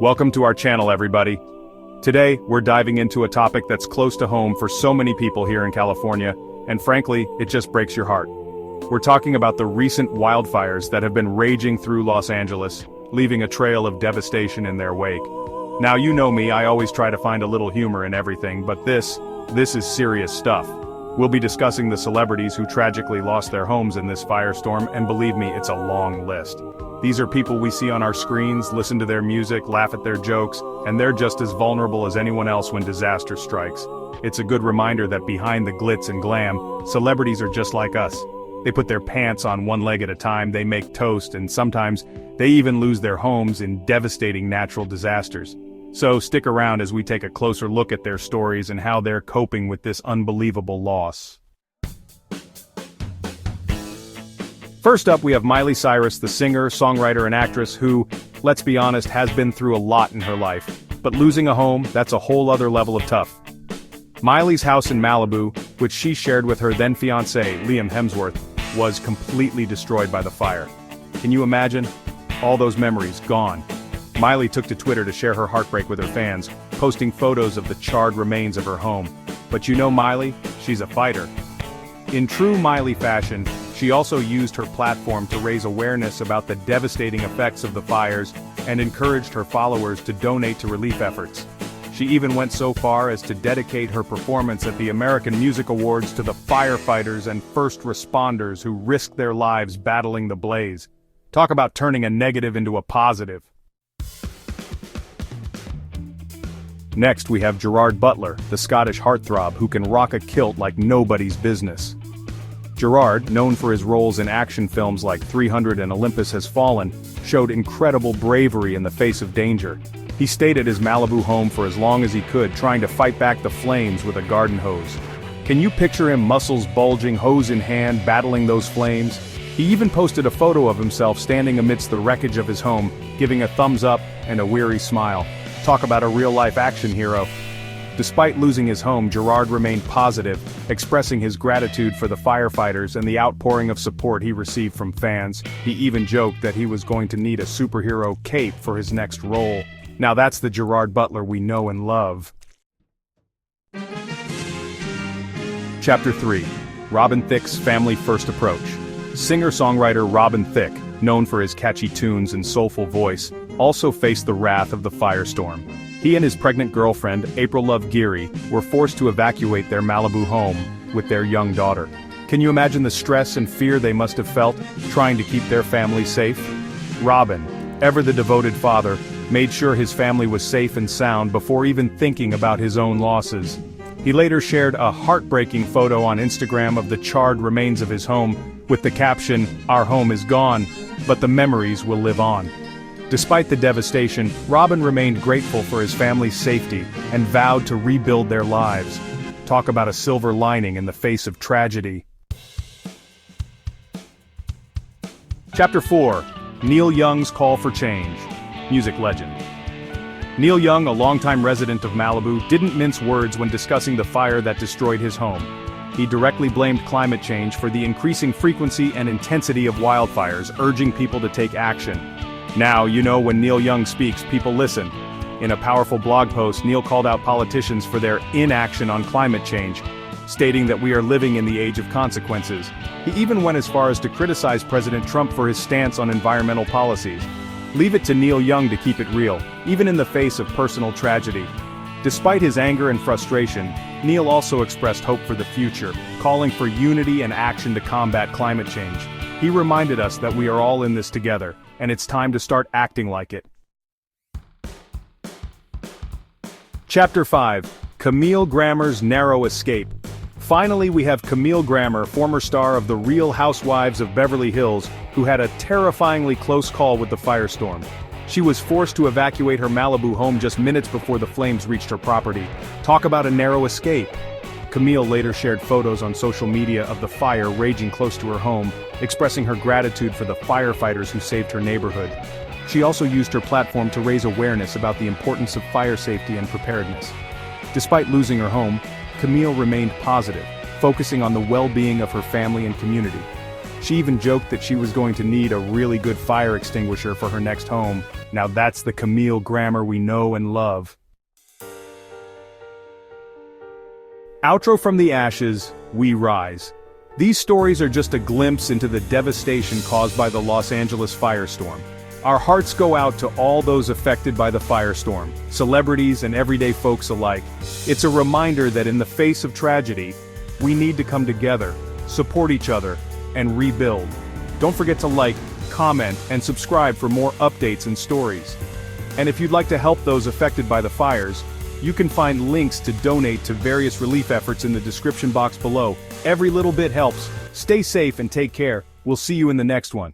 Welcome to our channel, everybody. Today, we're diving into a topic that's close to home for so many people here in California, and frankly, it just breaks your heart. We're talking about the recent wildfires that have been raging through Los Angeles, leaving a trail of devastation in their wake. Now you know me, I always try to find a little humor in everything, but this is serious stuff. We'll be discussing the celebrities who tragically lost their homes in this firestorm, and believe me, it's a long list. These are people we see on our screens, listen to their music, laugh at their jokes, and they're just as vulnerable as anyone else when disaster strikes. It's a good reminder that behind the glitz and glam, celebrities are just like us. They put their pants on one leg at a time, they make toast, and sometimes they even lose their homes in devastating natural disasters. So stick around as we take a closer look at their stories and how they're coping with this unbelievable loss. First up, we have Miley Cyrus, the singer, songwriter, and actress who, let's be honest, has been through a lot in her life. But losing a home, that's a whole other level of tough. Miley's house in Malibu, which she shared with her then-fiancé, Liam Hemsworth, was completely destroyed by the fire. Can you imagine? All those memories gone. Miley took to Twitter to share her heartbreak with her fans, posting photos of the charred remains of her home. But you know Miley? She's a fighter. In true Miley fashion, she also used her platform to raise awareness about the devastating effects of the fires and encouraged her followers to donate to relief efforts. She even went so far as to dedicate her performance at the American Music Awards to the firefighters and first responders who risked their lives battling the blaze. Talk about turning a negative into a positive. Next, we have Gerard Butler, the Scottish heartthrob who can rock a kilt like nobody's business. Gerard, known for his roles in action films like 300 and Olympus Has Fallen, showed incredible bravery in the face of danger. He stayed at his Malibu home for as long as he could, trying to fight back the flames with a garden hose. Can you picture him, muscles bulging, hose in hand, battling those flames? He even posted a photo of himself standing amidst the wreckage of his home, giving a thumbs up and a weary smile. Talk about a real-life action hero. Despite losing his home, Gerard remained positive, expressing his gratitude for the firefighters and the outpouring of support he received from fans. He even joked that he was going to need a superhero cape for his next role. Now that's the Gerard Butler we know and love. Chapter 3. Robin Thicke's Family First Approach. Singer-songwriter Robin Thicke, known for his catchy tunes and soulful voice, also faced the wrath of the firestorm. He and his pregnant girlfriend, April Love Geary, were forced to evacuate their Malibu home with their young daughter. Can you imagine the stress and fear they must have felt, trying to keep their family safe? Robin, ever the devoted father, made sure his family was safe and sound before even thinking about his own losses. He later shared a heartbreaking photo on Instagram of the charred remains of his home, with the caption, "Our home is gone, but the memories will live on." Despite the devastation, Robin remained grateful for his family's safety and vowed to rebuild their lives. Talk about a silver lining in the face of tragedy. Chapter 4. Neil Young's Call for Change. Music legend. Neil Young, a longtime resident of Malibu, didn't mince words when discussing the fire that destroyed his home. He directly blamed climate change for the increasing frequency and intensity of wildfires, urging people to take action. Now, you know when Neil Young speaks, people listen. In a powerful blog post, Neil called out politicians for their inaction on climate change, stating that we are living in the age of consequences. He even went as far as to criticize President Trump for his stance on environmental policies. Leave it to Neil Young to keep it real, even in the face of personal tragedy. Despite his anger and frustration, Neil also expressed hope for the future, calling for unity and action to combat climate change. He reminded us that we are all in this together, and it's time to start acting like it. Chapter 5. Camille Grammer's Narrow Escape. Finally, we have Camille Grammer, former star of The Real Housewives of Beverly Hills, who had a terrifyingly close call with the firestorm. She was forced to evacuate her Malibu home just minutes before the flames reached her property. Talk about a narrow escape. Camille later shared photos on social media of the fire raging close to her home, expressing her gratitude for the firefighters who saved her neighborhood. She also used her platform to raise awareness about the importance of fire safety and preparedness. Despite losing her home, Camille remained positive, focusing on the well-being of her family and community. She even joked that she was going to need a really good fire extinguisher for her next home. Now that's the Camille grammar we know and love. Outro: from the ashes, we rise. These stories are just a glimpse into the devastation caused by the Los Angeles firestorm. Our hearts go out to all those affected by the firestorm, celebrities and everyday folks alike. It's a reminder that in the face of tragedy, we need to come together, support each other, and rebuild. Don't forget to like, comment, and subscribe for more updates and stories. And if you'd like to help those affected by the fires, you can find links to donate to various relief efforts in the description box below. Every little bit helps. Stay safe and take care. We'll see you in the next one.